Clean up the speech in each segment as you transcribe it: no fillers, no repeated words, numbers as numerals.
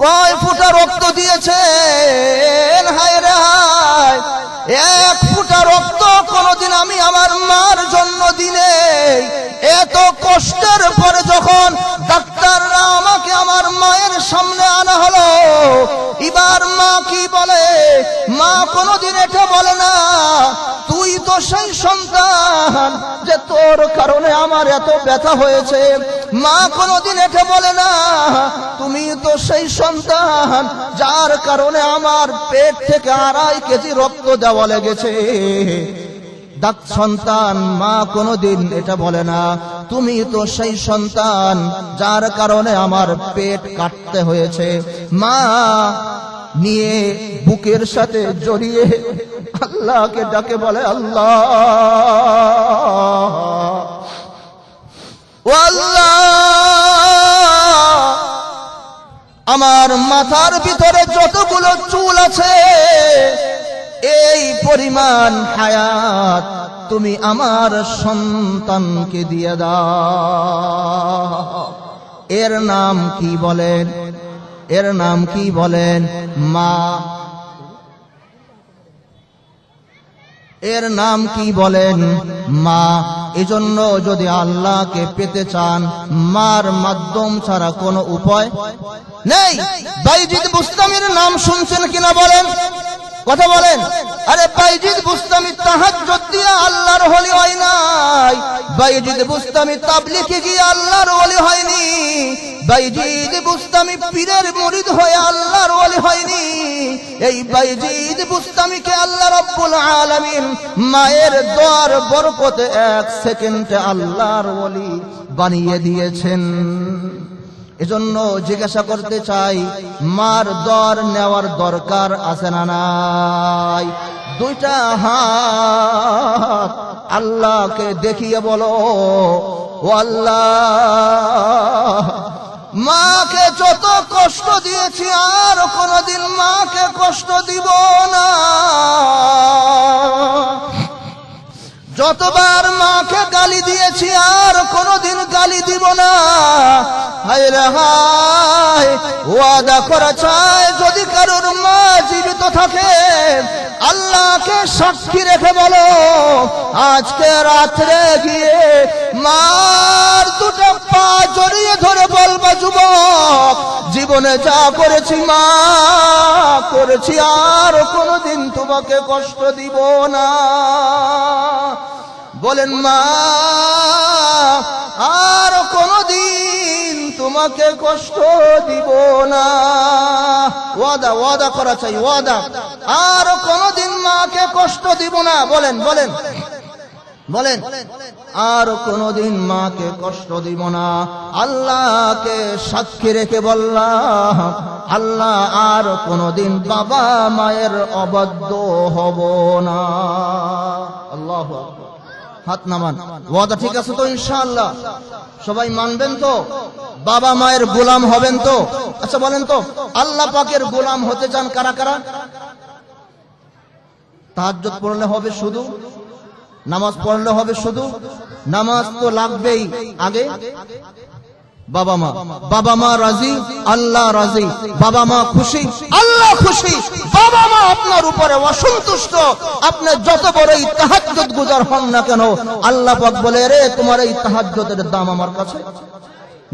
কয় ফোঁটা রক্ত দিয়েছেন, হায় রে হায়, এক ফোঁটা রক্ত কোনদিন আমি আমার মার জন্মদিনে এত কষ্টের পরে যখন ডাক্তাররা আমাকে আমার মায়ের সামনে আনা হলো, এবার মা কি বলে? মা কোনদিন এটা বলে না তুই তো সেই সন্তান যে তোর কারণে আমার এত ব্যথা হয়েছে। মা কোনদিন এটা বলে না তুমি তো সেই সন্তান যার কারণে আমার পেট থেকে 2.5 কেজি রক্ত দেওয়া লেগেছে। সন্তান মা কোনদিন এটা বলে না তুমি তো সেই সন্তান যার কারণে আমার পেট কাটতে হয়েছে। মা নিয়ে বুকের সাথে জড়িয়ে আল্লাহকে ডাকে বলে, আল্লাহ ও আল্লাহ, আমার মাথার ভিতরে যতগুলো চুল আছে এই পরিমাণ হায়াত তুমি আমার সন্তানকে দিয়ে দাও। এর নাম কি বলেন? এর নাম কি বলেন? মা। এর নাম কি বলেন? মা। এজন্য যদি আল্লাহকে পেতে চান মার মাধ্যম ছাড়া কোনো উপায় নেই। বাইজিদ বুস্তামির নাম শুনছেন কিনা বলেন, কথা বলেন। আরে বাইজিদ বুস্তামি তাহাজ্জুদ দিয়ে আল্লাহর ওলি হয় নাই, বাইজিদ বুস্তামি তাবলীগে গিয়ে আল্লাহর ওলি হয়নি, বাইজিদ বুস্তামি পীরের মুরিদ হয়ে আল্লাহর ওলি হয়নি। এই বাইজিদ বুস্তামিকে আল্লাহ রাব্বুল আলামিন মায়ের দোয়ার বরকতে 1 সেকেন্ডে আল্লাহর ওলি বানিয়ে দিয়েছেন। এজন্য জিজ্ঞাসা করতে চাই মার দর নেওয়ার দরকার আছে না নাই? 2টা হাত আল্লাহকে দেখিয়ে বলো, ও আল্লাহ, মাকে যত কষ্ট দিয়েছি আর কোনদিন মাকে কষ্ট দিব না। যতবার মাকে গালি দিয়েছি আর কোনদিন গালি দিব না। হায় রে হায়, ওয়াদা করা চাই যদি কারোর মা জীবিত থাকে আল্লাহকে সাক্ষী রেখে বলো, আজকে রাত্রে গিয়ে মার 2টা পা জড়িয়ে ধরে বলবা, যুবক, জীবনে যা করেছি মা করেছি, আর কোনদিন তোমাকে কষ্ট দিব না। বলেন মা, আর কোনদিন তোমাকে কষ্ট দিব না। ওয়াদা, ওয়াদা করা চাই, ওয়াদা, আর কোনদিন মাকে কষ্ট দিব না। বলেন বলেন বলেন, আর কোনদিন মাকে কষ্ট দিব না। আল্লাহকে সাক্ষী রেখে বললাম, আল্লাহ, আর কোনদিন বাবা মায়ের অবাধ্য হব না। আল্লাহু আকবার। হাত নামান। ওয়াদা ঠিক আছে তো ইনশাআল্লাহ? সবাই মানবেন তো? বাবা মায়ের গোলাম হবেন তো? আচ্ছা বলেন তো, আল্লাহ পাকের গোলাম হতে চান কারা কারা? তাহাজ্জুদ পড়লে হবে শুধু? নামাজ পড়লে হবে শুধু? নামাজ তো লাগবেই আগে। বাবা মা, বাবা মা রাজি, আল্লাহ রাজি। বাবা মা খুশি, আল্লাহ খুশি। বাবা মা আপনার উপরে অসন্তুষ্ট, আপনি যত বড়ই তাহাজ্জুদ গুজার হন না কেন, আল্লাহ পাক বলে, রে তোমার এই তাহাজ্জুদের দাম আমার কাছে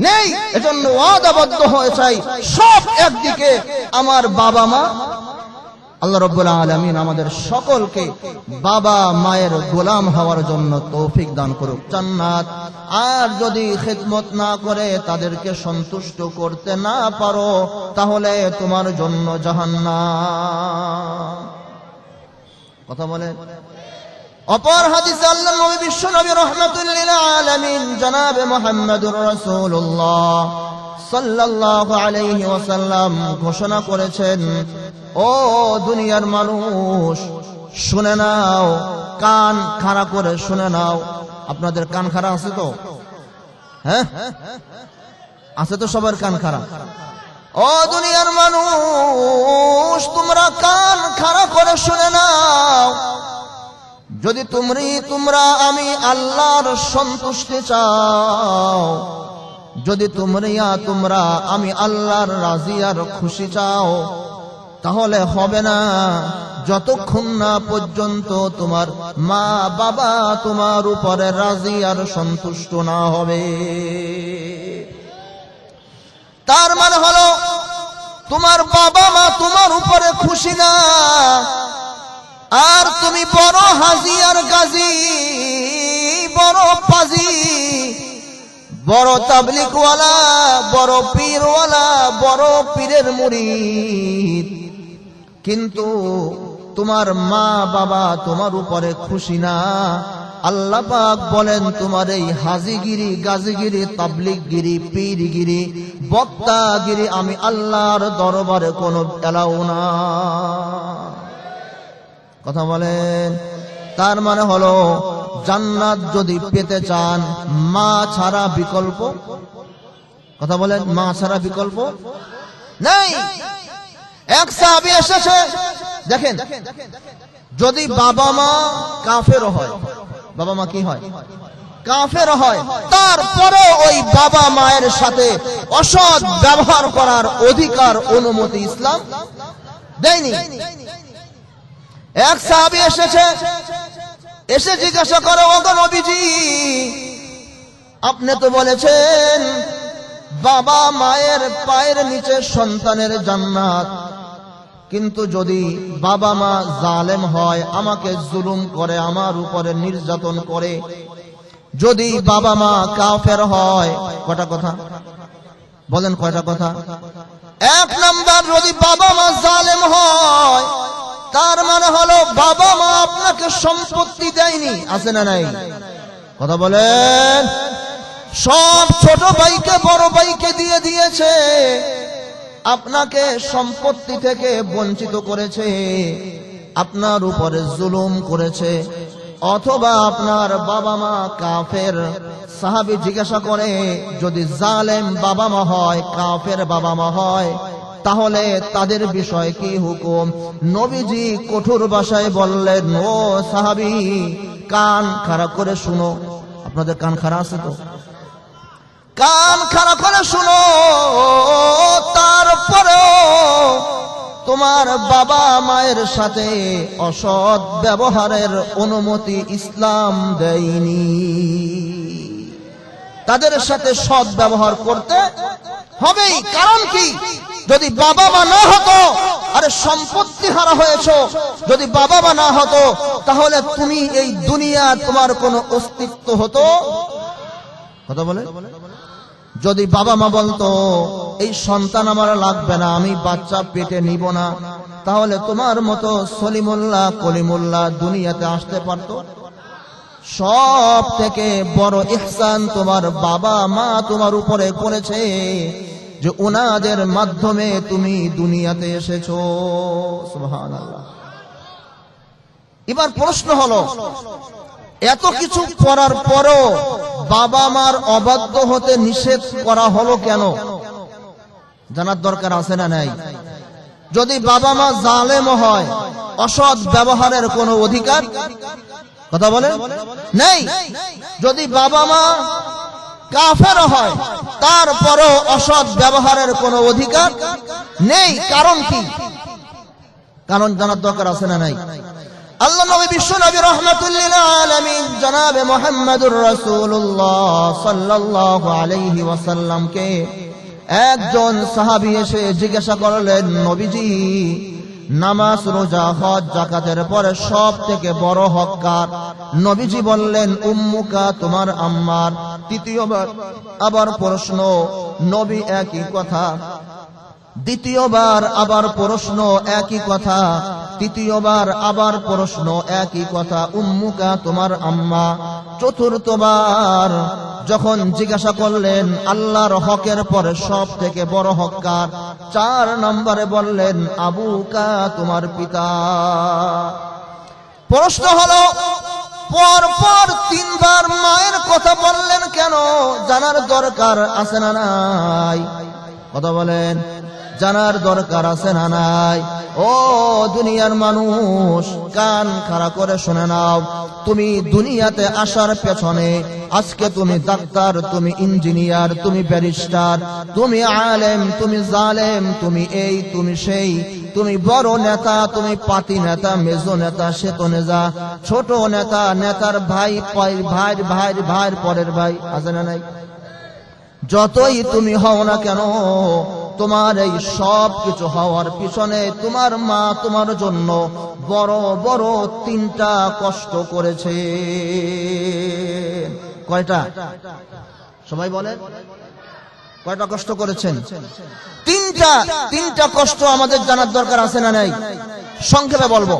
নেই। এজন্য ওয়াদাবদ্ধ হয়ে চাই সব একদিকে আমার বাবা মা। আল্লাহ রাব্বুল আলামিন আমাদের সকলকে বাবা মায়ের গোলাম হওয়ার জন্য তৌফিক দান করুক, জান্নাত। আর যদি খিদমত না করে তাদেরকে সন্তুষ্ট করতে না পারো তাহলে তোমার জন্য জাহান্নাম। কথা বলে। অপর হাদিসে আল্লাহর নবী বিশ্ব নবী রাহমাতুল লিল আলামিন জনাবে মুহাম্মদুর রাসূলুল্লাহ সাল্লাল্লাহু আলাইহি ওয়াসাল্লাম ঘোষণা করেছেন, ও দুনিয়ার মানুষ শুনে নাও, কান খাড়া করে শুনে নাও। আপনাদের কান খাড়া আছে তো? হ্যাঁ আছে তো, সবার কান খাড়া। ও দুনিয়ার মানুষ, তোমরা কান খাড়া করে শুনে নাও। যদি তোমরা আমি আল্লাহর সন্তুষ্টি চাও, যদি তোমরা আমি আল্লাহর রাজি আর খুশি চাও তাহলে হবে না যতক্ষণ না পর্যন্ত তোমার মা বাবা তোমার উপরে রাজি আর সন্তুষ্ট না হবে। তার মানে হলো তোমার বাবা মা তোমার উপরে খুশি না, আর তুমি বড় হাজি আর গাজী, বড় পাজি, বড় তাবলিগওয়ালা, বড় পীরওয়ালা, বড় পীরের মুরিদ, কিন্তু তোমার মা বাবা তোমার উপরে খুশি না। আল্লাহ পাক বলেন তোমার এই হাজিগিরি, গাজীগিরি, তাবলিগগিরি, পীরগিরি, বক্তাগিরি আমি আল্লাহর দরবারে কোনো এলাও না। কথা বলেন। তার মানে হলো জান্নাত যদি পেতে চান মা ছাড়া বিকল্প, কথা বলেন, মা ছাড়া বিকল্প নেই। এক সাহাবী এসেছে, দেখেন, যদি বাবা মা কাফের হয়, বাবা মা কি হয়? কাফের হয়, তারপরে ওই বাবা মায়ের সাথে অসৎ ব্যবহার করার অধিকার অনুমতি ইসলাম দেয়নি। এক সাহাবী এসেছে, এসে জিজ্ঞাসা করে, ওগো নবীজি, আপনি তো বলেছেন বাবা মায়ের পায়ের নিচে সন্তানের জান্নাত, কিন্তু যদি বাবা মা জালেম হয়, আমাকে জুলুম করে, আমার উপরে নির্যাতন করে, যদি বাবা মা কাফের হয়, কয়টা কথা বলেন, কয়টা কথা? এক নাম্বার, যদি বাবা মা জালেম হয় তার মানে হলো বাবা মা আপনাকে সম্পত্তি দেয়নি, আছে না নাই? কথা বলেন। সব ছোট ভাইকে বড় ভাইকে দিয়ে দিয়েছে, আপনাকে সম্পত্তি থেকে বঞ্চিত করেছে, আপনার উপরে জুলুম করেছে, অথবা আপনার বাবা মা কাফের। সাহাবী জিজ্ঞাসা করে, যদি জালেম বাবা মা হয়, কাফের বাবা মা হয়, তাহলে তাদের বিষয় কি হুকুম? নবীজি কঠোর ভাষায় বললেন, ও সাহাবী, কান খাড়া করে শুনো। আপনাদের কান খাড়া আছে তো? কান খাড়া করে শুনো। তারপরেও তোমার বাবা মায়ের সাথে অসৎ ব্যবহারের অনুমতি ইসলাম দেয়নি। তাদের সাথে সৎ ব্যবহার করতে হবেই। কারণ কি? যদি বাবা মা না হতো, আরে সম্পত্তি হারা হয়েছ, যদি বাবা মা না হতো তাহলে তুমি এই দুনিয়া তোমার কোনো অস্তিত্ব হতো? কথা বলে। যদি বাবা মা বলতো এই সন্তান আমার লাগবে না, আমি বাচ্চা পেটে নিব না, তাহলে তোমার মতো সলিমুল্লাহ কলিমুল্লাহ দুনিয়াতে আসতে পারত? সব থেকে বড় ইহসান তোমার বাবা মা তোমার উপরে করেছে, যে উনাদের মাধ্যমে তুমি দুনিয়াতে এসেছো। সুবহানাল্লাহ। এবার প্রশ্ন হলো, এত কিছু করার পরও বাবা মার অবাধ্য হতে নিষেধ করা হলো কেন? জানার দরকার আছে না নাই? যদি বাবা মা জালেম হয়, অসৎ ব্যবহারের কোনো অধিকার, কথা বলে, নেই। যদি বাবা মা কাফের হয়, তারপরও অসৎ ব্যবহারের কোনো অধিকার নেই। কারণ কি? কারণ জানার দরকার আছে না নাই? আল্লাহ নবী বিশ্ব নবী রাহমাতুল লিল আলামিন জনাবে মুহাম্মদুর রাসূলুল্লাহ সাল্লাল্লাহু আলাইহি ওয়াসাল্লামকে একজন সাহাবী এসে জিজ্ঞাসা করলেন, নবীজি, নামাজ রোজা হজ যাকাতের পরে সব থেকে বড় হক কার? নবীজি বললেন, উম্মুকা, তোমার আম্মার। তৃতীয়বার আবার প্রশ্ন, নবী একই কথা। দ্বিতীয়বার আবার প্রশ্ন, একই কথা। তৃতীয়বার আবার প্রশ্ন, একই কথা, উম্মুকা, তোমার আম্মা। চতুর্থবার যখন জিজ্ঞাসা করলেন আল্লাহর হকের পরে সব থেকে বড় হক কার, 4 নম্বরে বললেন, আবুকা, তোমার পিতা। প্রশ্ন হলো, পরপর 3 বার মায়ের কথা বললেন কেন? জানার দরকার আছে না নাই? কথা বলেন, জানার দরকার আছে না নাই? ও দুনিয়ার মানুষ, কান খাড়া করে শুনে নাও। তুমি দুনিয়াতে আসার পেছনে আজকে তুমি ডাক্তার, তুমি ইঞ্জিনিয়ার, তুমি ব্যারিস্টার, তুমি আলেম, তুমি জালেম, তুমি এই, তুমি সেই, তুমি বড় নেতা, তুমি পাতি নেতা, মেজো নেতা, শ্বেত নেতা, ছোট নেতা, নেতার ভাই, ভাইয়ের ভাইয়ের ভাইয়ের পরের ভাই, আছে না নাই? যতই তুমি হও না কেন, তোমার এই সব কিছু হওয়ার পিছনে তোমার মা তোমার জন্য বড় বড় 3টা কষ্ট করেছে। কয়টা? সবাই বলেন, কয়টা কষ্ট করেছেন? 3টা কষ্ট আমাদের জানার দরকার আছে না নাই? সংক্ষেপে বলবো।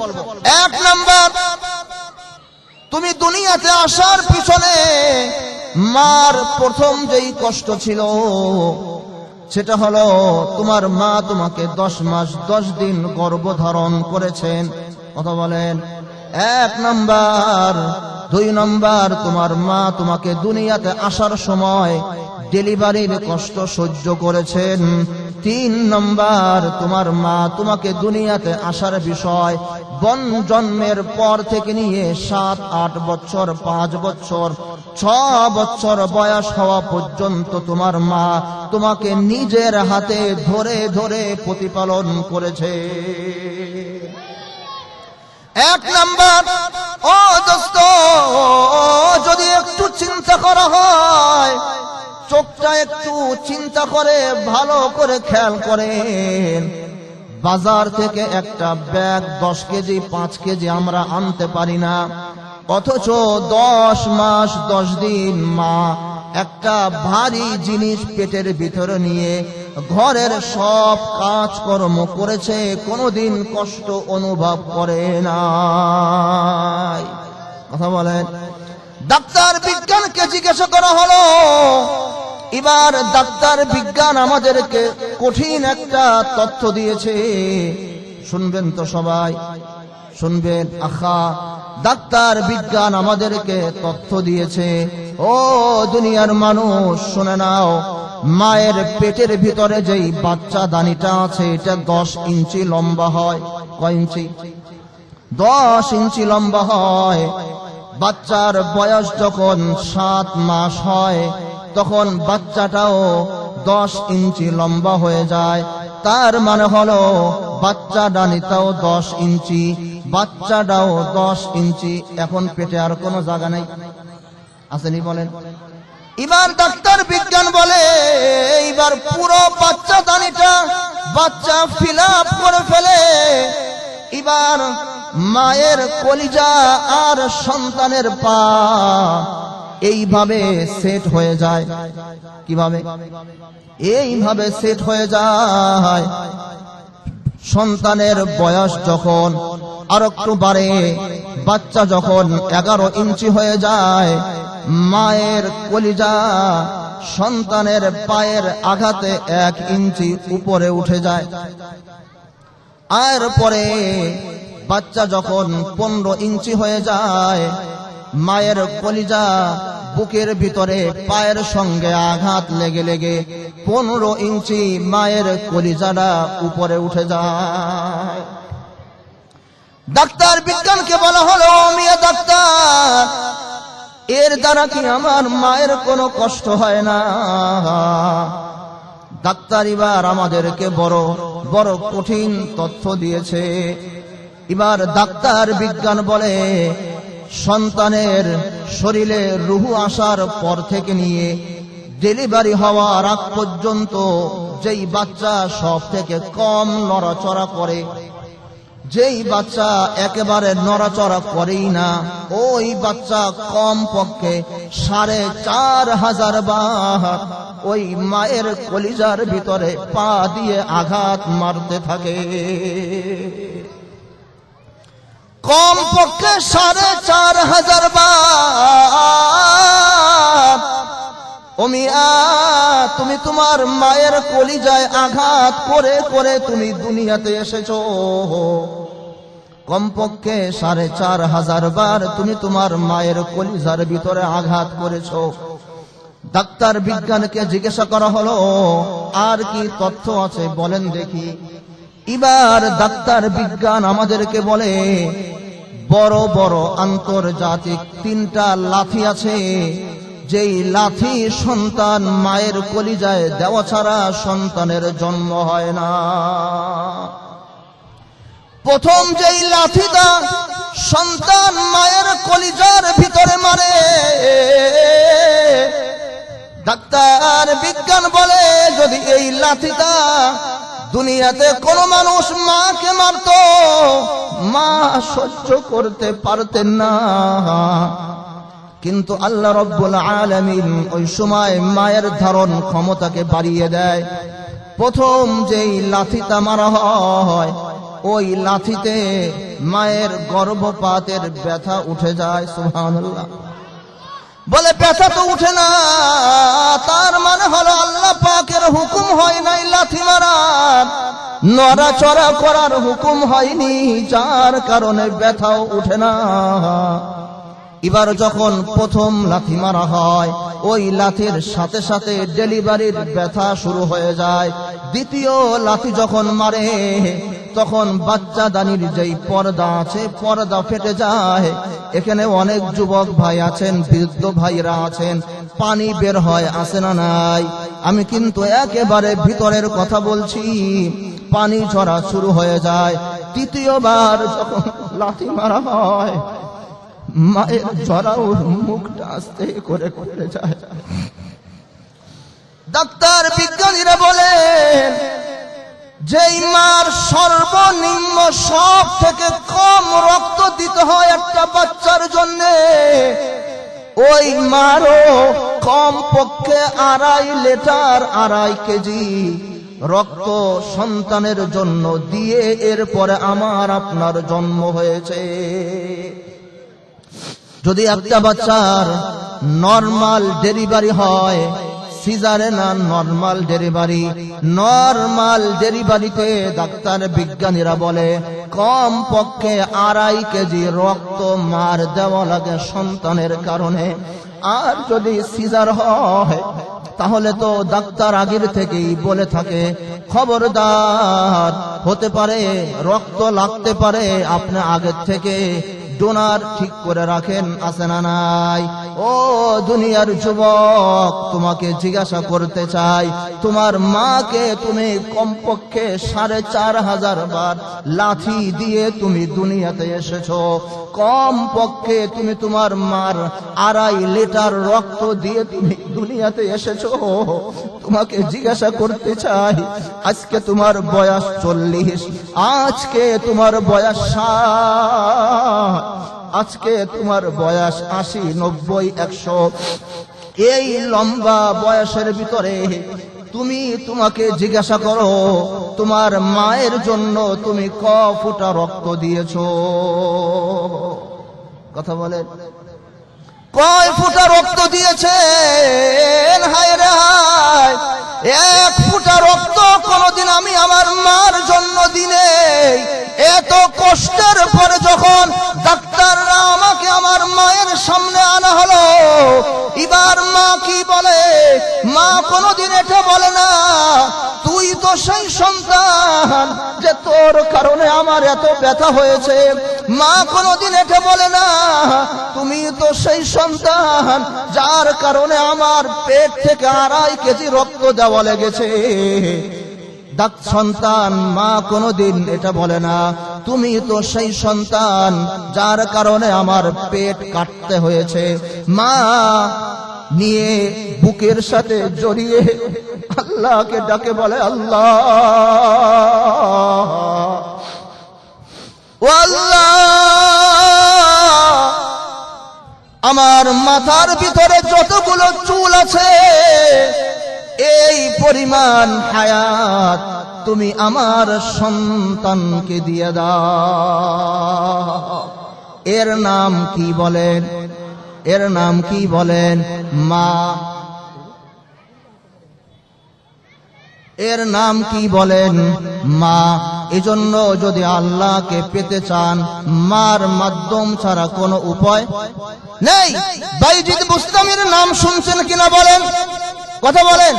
1 নাম্বার, তুমি দুনিয়াতে আসার পিছনে মার প্রথম যেই কষ্ট ছিল সেটা হলো তোমার মা তোমাকে 10 মাস 10 দিন গর্ভধারণ করেছেন। কথা বলেন। 1 নাম্বার। 2 নাম্বার, তোমার মা তোমাকে দুনিয়াতে আসার সময় ডেলিভারির কষ্ট সহ্য করেছেন। 3 নাম্বার, তোমার মা তোমাকে দুনিয়াতে আসার বিষয় জন্মের পর থেকে নিয়ে 7-8 বছর, 5 বছর, 6 বছর বয়স হওয়া পর্যন্ত তোমার মা তোমাকে নিজের হাতে ধরে ধরে প্রতিপালন করেছে। 1 নাম্বার। ও দোস্ত, যদি একটু চিন্তা করা হয়, চোখটা একটু চিন্তা করে ভালো করে খেয়াল করেন, বাজার থেকে একটা ব্যাগ 10 কেজি 5 কেজি আমরা আনতে পারি না, অথচ 10 মাস 10 দিন মা একটা ভারী জিনিস পেটের ভিতরে নিয়ে ঘরের সব কাজকর্ম করেছে, কোনোদিন কষ্ট অনুভব করে না। কথা বলেন। ডাক্তার বিজ্ঞানকে জিজ্ঞাসা করা হলো, এবার ডাক্তার বিজ্ঞান আমাদেরকে কঠিন একটা তথ্য দিয়েছে, শুনবেন তো সবাই? শুনবেন। আখা, ডাক্তার বিজ্ঞান আমাদেরকে তথ্য দিয়েছে। ও দুনিয়ার মানুষ, শুনে নাও। মায়ের পেটের ভিতরে যেই বাচ্চা দানিটা আছে এটা 10 ইঞ্চি লম্বা হয়। কয় ইঞ্চি? 10 ইঞ্চি লম্বা হয়। বাচ্চার বয়স যখন 7 মাস হয় তখন বাচ্চাটাও 10 ইঞ্চি লম্বা হয়ে যায়। তার মানে হলো বাচ্চা ডানিটাও 10 ইঞ্চি, বাচ্চাটাও 10 ইঞ্চি। এখন পেটে আর কোনো জায়গা নেই, আসেনি? বলেন। এবার ডাক্তার বিজ্ঞান বলে, এইবার পুরো বাচ্চা দানিটা বাচ্চা ফিল আপ করে ফেলে। এবার মায়ের কলিজা আর সন্তানের পা এইভাবে সেট হয়ে যায়। কিভাবে? এইভাবে সেট হয়ে যায়। সন্তানের বয়স যখন আর একটু বাড়ে, বাচ্চা যখন 11 ইঞ্চি হয়ে যায়, মায়ের কলিজা সন্তানের পায়ের আঘাতে 1 ইঞ্চি উপরে উঠে যায়। আর পরে বাচ্চা যখন 15 ইঞ্চি হয়ে যায়, মায়ের কলিজা বুকের ভিতরে পায়ের সঙ্গে আঘাত লেগে লেগে 15 ইঞ্চি মায়ের কলিজাটা উপরে উঠে যায়। ডাক্তার বিজ্ঞানকে বলা হলো, মিয়া ডাক্তার, এর দ্বারা কি আমার মায়ের কোনো কষ্ট হয় না? ডাক্তার এবার আমাদেরকে বড় বড় কঠিন তথ্য দিয়েছে। এবার ডাক্তার বিজ্ঞান বলে, সন্তানের শরীরে রুহু আসার পর থেকে নিয়ে ডেলিভারি হওয়ার আগ পর্যন্ত যেই বাচ্চা সব থেকে কম নড়াচড়া করে, যেই বাচ্চা একেবারে নড়াচড়া করেই না, ওই বাচ্চা কম পক্ষে 4500 বার ওই মায়ের কলিজার ভিতরে পা দিয়ে আঘাত মারতে থাকে। কম পক্ষে 4500 বার। ও মিয়া, তুমি তোমার মায়ের কলিজায় আঘাত করে করে তুমি দুনিয়াতে এসেছো। কমপক্ষে 4500 বার তুমি তোমার মায়ের কলিজার ভিতরে আঘাত করেছো। ডাক্তার বিজ্ঞানকে জিজ্ঞাসা করা হলো, আর কি তথ্য আছে বলেন দেখি। এবার ডাক্তার বিজ্ঞান আমাদেরকে বলে বড় বড় আন্তর্জাতিক 3টা লাথি আছে, যেই লাথি সন্তান মায়ের কলিজায় দেওয়া ছাড়া সন্তানের জন্ম হয় না। প্রথম যেই লাথিটা সন্তান মায়ের কলিজার ভিতরে মারে, ডাক্তার বিজ্ঞান বলে যদি এই লাথিটা দুনিয়াতে কোন মানুষ মাকে মারত, মা সহ্য করতে পারতেন না। কিন্তু আল্লাহ রাব্বুল আলামিন ওই সময় মায়ের ধারণ ক্ষমতাকে বাড়িয়ে দেয়। প্রথম যেই লাথিটা মারা হয়, ওই লাথিতে মায়ের গর্ভপাতের ব্যথা উঠে যায়। সুবহানাল্লাহ। বলে ব্যথা তো উঠে না, তার মানে হলো আল্লাহ পাকের হুকুম হয় নাই লাথি মারার, নড়াচড়া করার হুকুম হয়নি, যার কারণে ব্যথাও উঠে না। এবার যখন প্রথম লাথি মারা হয়, ওই লাথির সাথে সাথে ডেলিভারির ব্যথা শুরু হয়ে যায়। দ্বিতীয় লাথি যখন মারে, তখন বাচ্চা দানির যেই পর্দা আছে, পর্দা ফেটে যায়। এখানে অনেক যুবক ভাই আছেন, বৃদ্ধ ভাইরা আছেন, পানি বের হয়, আসে না নাই? আমি কিন্তু একেবারে ভিতরের কথা বলছি, পানি ঝরা শুরু হয়ে যায়। তৃতীয়বার যখন লাথি মারা হয়, মায়ের ঝরাও মুখটা আস্তে করে করে যায়। ডাক্তার বিজ্ঞানীরা বলেন যেই মার সর্বনিম্ন সব থেকে কম রক্ত দিতে হয় একটা বাচ্চার জন্য, ওই মারও কম পক্ষে 2.5 লিটার 2.5 কেজি রক্ত সন্তানের জন্য দিয়ে এরপরে আমার আপনার জন্ম হয়েছে। যদি একটা বাচ্চার নরমাল ডেলিভারি হয়, সিজারে না নরমাল ডেলিভারি, নরমাল ডেলিভারিতে ডাক্তার বিজ্ঞানীরা বলে কম পক্ষে 2.5 কেজি রক্ত মার দেওয়া লাগে সন্তানের কারণে। আর যদি সিজার হয়, তাহলে তো ডাক্তার আগের থেকেই বলে থাকে খবরদার, হতে পারে রক্ত লাগতে পারে, আপনি আগের থেকে ডোনার ঠিক করে রাখেন, আছে না নাই? ও দুনিয়ার যুবক, তোমাকে জিজ্ঞাসা করতে চাই, তোমার মাকে তুমি কমপক্ষে 4,500 বার লাথি দিয়ে তুমি দুনিয়াতে এসেছো, কম পক্ষে তুমি তোমার মার 2.5 লিটার রক্ত দিয়ে তুমি দুনিয়াতে এসেছো। তোমাকে জিজ্ঞাসা করতে চাই, আজকে তোমার বয়স 40, আজকে তোমার বয়স 60, আজকে তোমার বয়স 80, 90, 100, এই লম্বা বয়সের ভিতরে তোমাকে জিজ্ঞাসা করো, তোমার মায়ের জন্য তুমি ক ফোঁটা রক্ত দিয়েছো? কথা বলেন, কয় ফোঁটা রক্ত দিয়েছেন? হায় রে হায়, 1 ফোঁটা রক্ত কোনদিন আমি আমার মার জন্য দিনে। এত কষ্টের পরে যখন ডাক্তাররা আমাকে আমার মায়ের সামনে আনা হলো, এবার মা কি বলে? মা কোনদিন এটা বলে না তুই তো সেই সন্তান যে তোর কারণে আমার এত ব্যথা হয়েছে। মা কোনদিন এটা বলে না তুমি তো সেই সন্তান যার কারণে আমার পেট থেকে 2.5 কেজি রক্ত দেওয়া লেগেছে। সন্তান মা কোনদিন এটা বলে না তুমি তো সেই সন্তান যার কারণে আমার পেট কাটতে হয়েছে। মা নিয়ে বুকের সাথে জড়িয়ে আল্লাহকে ডাকে, বলে আল্লাহ, ও আল্লাহ, আমার মাথার ভিতরে যতগুলো চুল আছে এই পরিমাণ হায়াত তুমি আমার সন্তানকে দিয়ে দাও। এর নাম কি বলেন? এর নাম কি বলেন? মা। এর নাম কি বলেন? মা। এজন্য যদি আল্লাহকে পেতে চান, মার মাধ্যম ছাড়া কোনো উপায় নেই। বাইজিদ বুস্তামির নাম শুনছেন কিনা বলেন? কথা বলেন।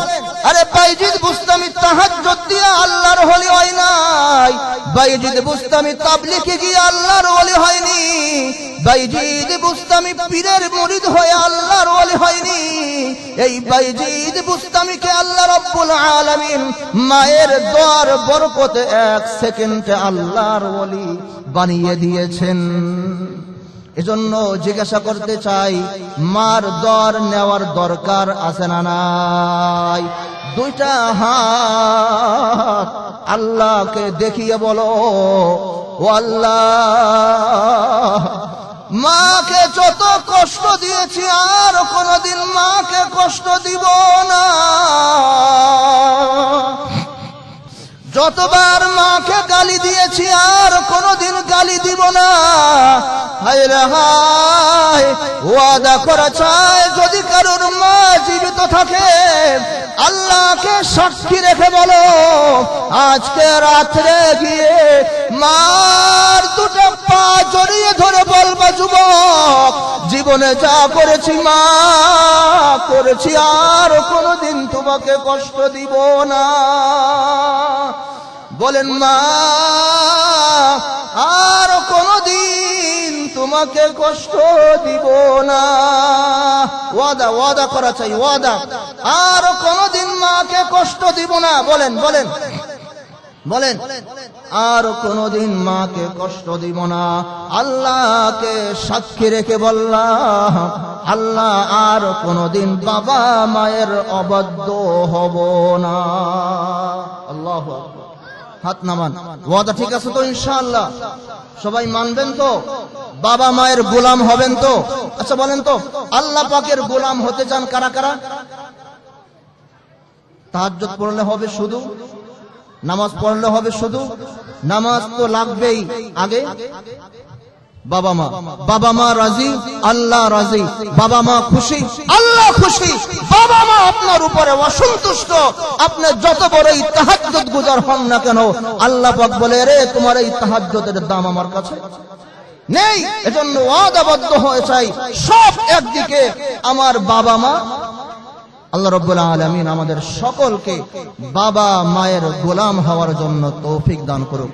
আরে বাইজিদ বুস্তামি তাহাজ্জুদ দিয়া আল্লাহর ওলি হয় নাই, বাইজিদ বুস্তামি তাবলিগে গিয়ে আল্লাহর ওলি হয়নি, বাইজিদ বুস্তামি পীরের মুরিদ হয়ে আল্লাহর ওলি হয়নি। এই বাইজিদ বুস্তামিকে আল্লাহ রাব্বুল আলামিন মায়ের দোয়ার বরকতে 1 সেকেন্ডে আল্লাহর ওলি বানিয়ে দিয়েছেন। এজন্য জিজ্ঞাসা করতে চাই, মার দর নেওয়ার দরকার আছে না নাই? 2টা হাত আল্লাহকে দেখিয়ে বলো, ও আল্লাহ, মাকে যত কষ্ট দিয়েছি আর কোনোদিন মাকে কষ্ট দিব না। যতবার মাকে গালি দিয়েছি আর কোনোদিন গালি দিব না। হায় রে হায়, ওয়াদা করা চাই, যদি কারোর মা জীবিত থাকে আল্লাহকে সাক্ষী রেখে বলো, আজকে রাত্রে গিয়ে মার 2টা পা জড়িয়ে ধরে বলবা, যুবক, জীবনে যা করেছি মা করেছি, আর কোনোদিন তোমাকে কষ্ট দিব না। বলেন, মা, আর কোনোদিন তোমাকে কষ্ট দিব না। ওয়াদা, ওয়াদা করা চাই, ওয়াদা, আর কোনোদিন মাকে কষ্ট দিব না। বলেন বলেন বলেন, আর কোনোদিন মাকে কষ্ট দিব না। আল্লাহকে সাক্ষী রেখে বললাম, আল্লাহ, আর কোনোদিন বাবা মায়ের অবাধ্য হব না। আল্লাহু আকবার। হাত নামান। ওয়াদা ঠিক আছে তো ইনশাআল্লাহ? সবাই মানবেন তো? বাবা মায়ের গোলাম হবেন তো? আচ্ছা বলেন তো, আল্লাহ পাকের গোলাম হতে চান কারা কারা? তাহাজ্জুদ পড়লে হবে শুধু? নামাজ পড়লে হবে শুধু? নামাজ তো লাগবেই। আগে বাবা মা, বাবা মা রাজি, আল্লাহ রাজি। বাবা মা খুশি, আল্লাহ খুশি। বাবা মা আপনার উপরে অসন্তুষ্ট, আপনি যত বড়ই তাহাজ্জুদ গুজার হন না কেন, আল্লাহ পাক বলে, রে, তোমার এই তাহাজ্জুদের দাম আমার কাছে নেই। এজন্য ওয়াদাবদ্ধ হয়ে চাই, সব একদিকে আমার বাবা মা। আল্লাহ রাব্বুল আলামিন আমাদের সকলকে বাবা মায়ের গোলাম হওয়ার জন্য তৌফিক দান করুক।